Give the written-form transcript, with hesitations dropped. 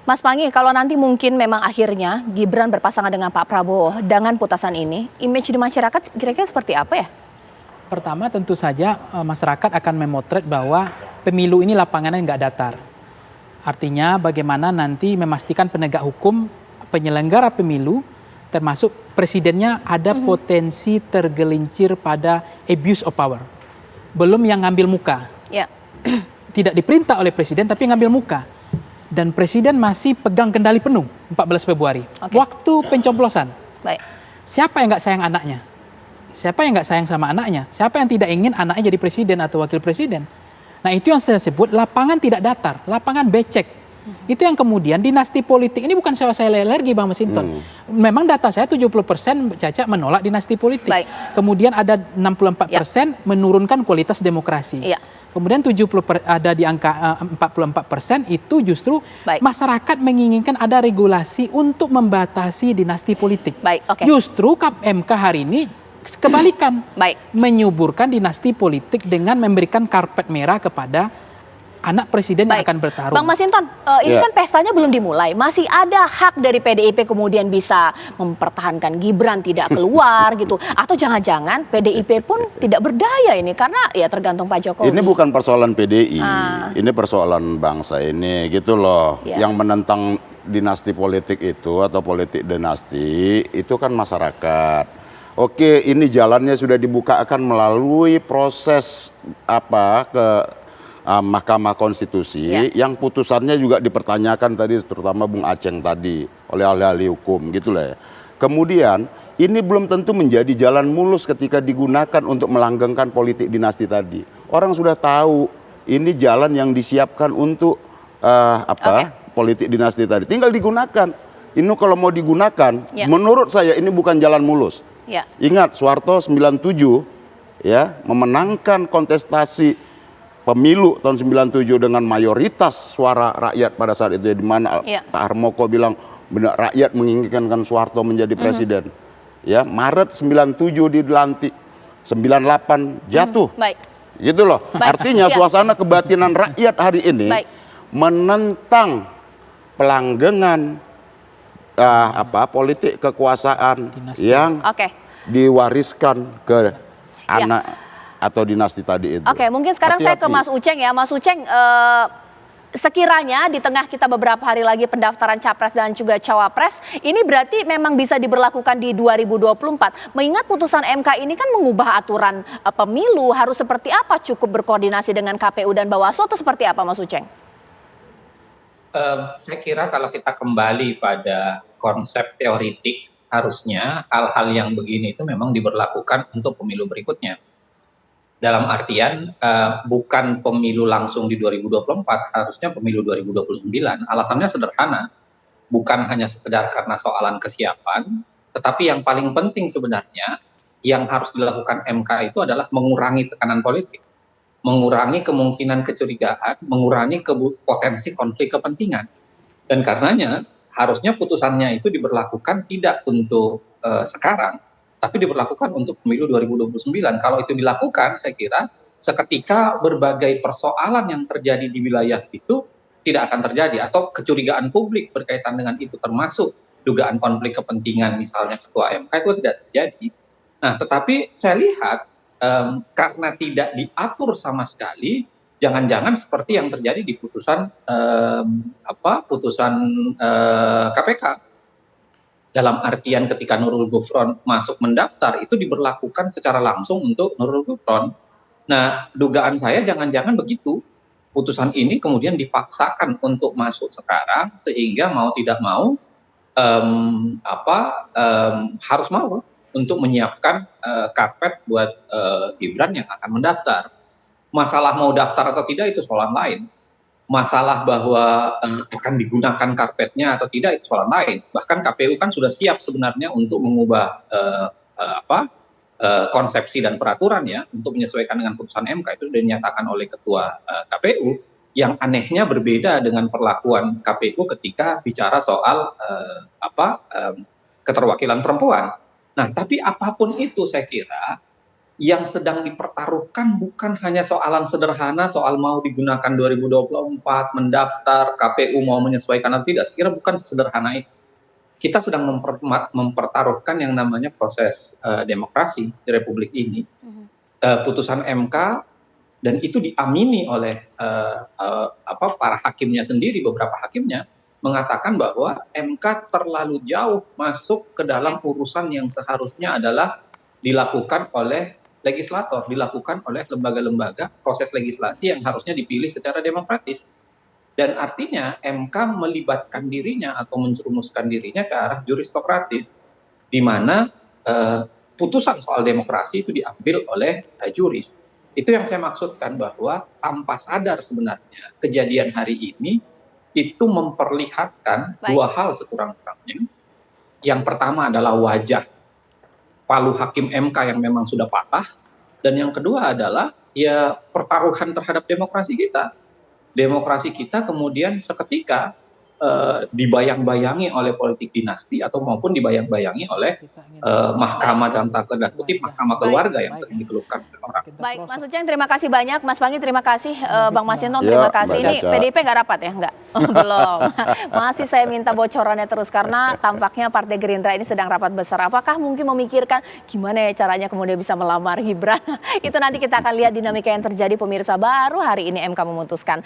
Mas Pangi, kalau nanti mungkin memang akhirnya Gibran berpasangan dengan Pak Prabowo dengan putusan ini, image di masyarakat kira-kira seperti apa ya? Pertama tentu saja masyarakat akan memotret bahwa pemilu ini lapangannya nggak datar. Artinya bagaimana nanti memastikan penegak hukum, penyelenggara pemilu, termasuk presidennya ada potensi tergelincir pada abuse of power. Belum yang ngambil muka. Ya. Tidak diperintah oleh presiden tapi ngambil muka. Dan presiden masih pegang kendali penuh 14 Februari. Waktu pencoblosan. Baik. Siapa yang nggak sayang anaknya? Siapa yang nggak sayang sama anaknya? Siapa yang tidak ingin anaknya jadi presiden atau wakil presiden? Nah itu yang saya sebut lapangan tidak datar, lapangan becek. Itu yang kemudian dinasti politik, ini bukan saya alergi Bang Masinton. Memang data saya 70% Caca menolak dinasti politik. Baik. Kemudian ada 64% menurunkan kualitas demokrasi. Iya. Kemudian ada di angka 44% itu justru masyarakat menginginkan ada regulasi untuk membatasi dinasti politik. Baik, Justru MK hari ini kebalikan, menyuburkan dinasti politik dengan memberikan karpet merah kepada anak presiden yang akan bertarung. Bang Masinton, ini kan pestanya belum dimulai. Masih ada hak dari PDIP kemudian bisa mempertahankan Gibran tidak keluar gitu. Atau jangan-jangan PDIP pun tidak berdaya ini karena ya tergantung Pak Jokowi. Ini bukan persoalan PDI, ini persoalan bangsa ini gitu loh. Yang menentang dinasti politik itu atau politik dinasti itu kan masyarakat. Oke, ini jalannya sudah dibukakan melalui proses ke Mahkamah Konstitusi yang putusannya juga dipertanyakan tadi terutama Bung Aceng tadi oleh ahli-ahli hukum gitu lah ya. Kemudian ini belum tentu menjadi jalan mulus ketika digunakan untuk melanggengkan politik dinasti tadi. Orang sudah tahu ini jalan yang disiapkan untuk politik dinasti tadi. Tinggal digunakan. Ini kalau mau digunakan menurut saya ini bukan jalan mulus. Ingat Soeharto 97 memenangkan kontestasi pemilu tahun 97 dengan mayoritas suara rakyat pada saat itu di mana Pak Harmoko bilang benar rakyat menginginkan Soeharto menjadi presiden. Maret 97 dilantik, 98 jatuh. Gitu loh. Artinya suasana kebatinan rakyat hari ini menentang pelanggengan politik kekuasaan yang diwariskan ke anak atau dinasti tadi itu. Mungkin sekarang saya ke Mas Uceng ya. Mas Uceng, sekiranya di tengah kita beberapa hari lagi pendaftaran Capres dan juga Cawapres, ini berarti memang bisa diberlakukan di 2024. Mengingat putusan MK ini kan mengubah aturan pemilu, harus seperti apa? Cukup berkoordinasi dengan KPU dan Bawaslu atau seperti apa Mas Uceng? Saya kira kalau kita kembali pada konsep teoritik, harusnya hal-hal yang begini itu memang diberlakukan untuk pemilu berikutnya. Dalam artian bukan pemilu langsung di 2024, harusnya pemilu 2029. Alasannya sederhana, bukan hanya sekedar karena soalan kesiapan, tetapi yang paling penting sebenarnya yang harus dilakukan MK itu adalah mengurangi tekanan politik, mengurangi kemungkinan kecurigaan, mengurangi potensi konflik kepentingan. Dan karenanya harusnya putusannya itu diberlakukan tidak untuk sekarang, tapi diberlakukan untuk pemilu 2029. Kalau itu dilakukan, saya kira seketika berbagai persoalan yang terjadi di wilayah itu tidak akan terjadi, atau kecurigaan publik berkaitan dengan itu, termasuk dugaan konflik kepentingan misalnya ketua MK itu tidak terjadi. Nah, tetapi saya lihat karena tidak diatur sama sekali, jangan-jangan seperti yang terjadi di putusan KPK. Dalam artian ketika Nurul Gufron masuk mendaftar, itu diberlakukan secara langsung untuk Nurul Gufron. Nah, dugaan saya jangan-jangan begitu. Putusan ini kemudian dipaksakan untuk masuk sekarang, sehingga mau tidak mau harus mau untuk menyiapkan karpet buat Gibran yang akan mendaftar. Masalah mau daftar atau tidak itu soal lain. Masalah bahwa akan digunakan karpetnya atau tidak itu soal lain. Bahkan KPU kan sudah siap sebenarnya untuk mengubah konsepsi dan peraturan ya, untuk menyesuaikan dengan putusan MK. Itu sudah dinyatakan oleh ketua KPU. Yang anehnya berbeda dengan perlakuan KPU ketika bicara soal keterwakilan perempuan. Nah, tapi apapun itu saya kira yang sedang dipertaruhkan bukan hanya soalan sederhana soal mau digunakan 2024, mendaftar, KPU mau menyesuaikan atau tidak, saya kira bukan sesederhana itu. Kita sedang mempertaruhkan yang namanya proses demokrasi di Republik ini. Putusan MK, dan itu diamini oleh para hakimnya sendiri, beberapa hakimnya, mengatakan bahwa MK terlalu jauh masuk ke dalam urusan yang seharusnya adalah dilakukan oleh legislator, dilakukan oleh lembaga-lembaga proses legislasi yang harusnya dipilih secara demokratis. Dan artinya MK melibatkan dirinya atau menjerumuskan dirinya ke arah juristokratif, di mana putusan soal demokrasi itu diambil oleh juris. Itu yang saya maksudkan, bahwa tanpa sadar sebenarnya kejadian hari ini itu memperlihatkan dua hal sekurang-kurangnya. Yang pertama adalah wajah palu hakim MK yang memang sudah patah, dan yang kedua adalah ya pertaruhan terhadap demokrasi kita. Demokrasi kita kemudian seketika dibayang-bayangi oleh politik dinasti atau maupun dibayang-bayangi oleh mahkamah dalam tanda kutip mahkamah keluarga yang sering dikeluhkan orang. Baik, Mas Uceng terima kasih banyak, Mas Panggi terima kasih, Bang Masinton terima kasih. Ini PDIP nggak rapat ya? Nggak? Belum. Masih saya minta bocorannya terus karena tampaknya Partai Gerindra ini sedang rapat besar. Apakah mungkin memikirkan gimana ya caranya kemudian bisa melamar Gibran? Itu nanti kita akan lihat dinamika yang terjadi, pemirsa, baru hari ini MK memutuskan.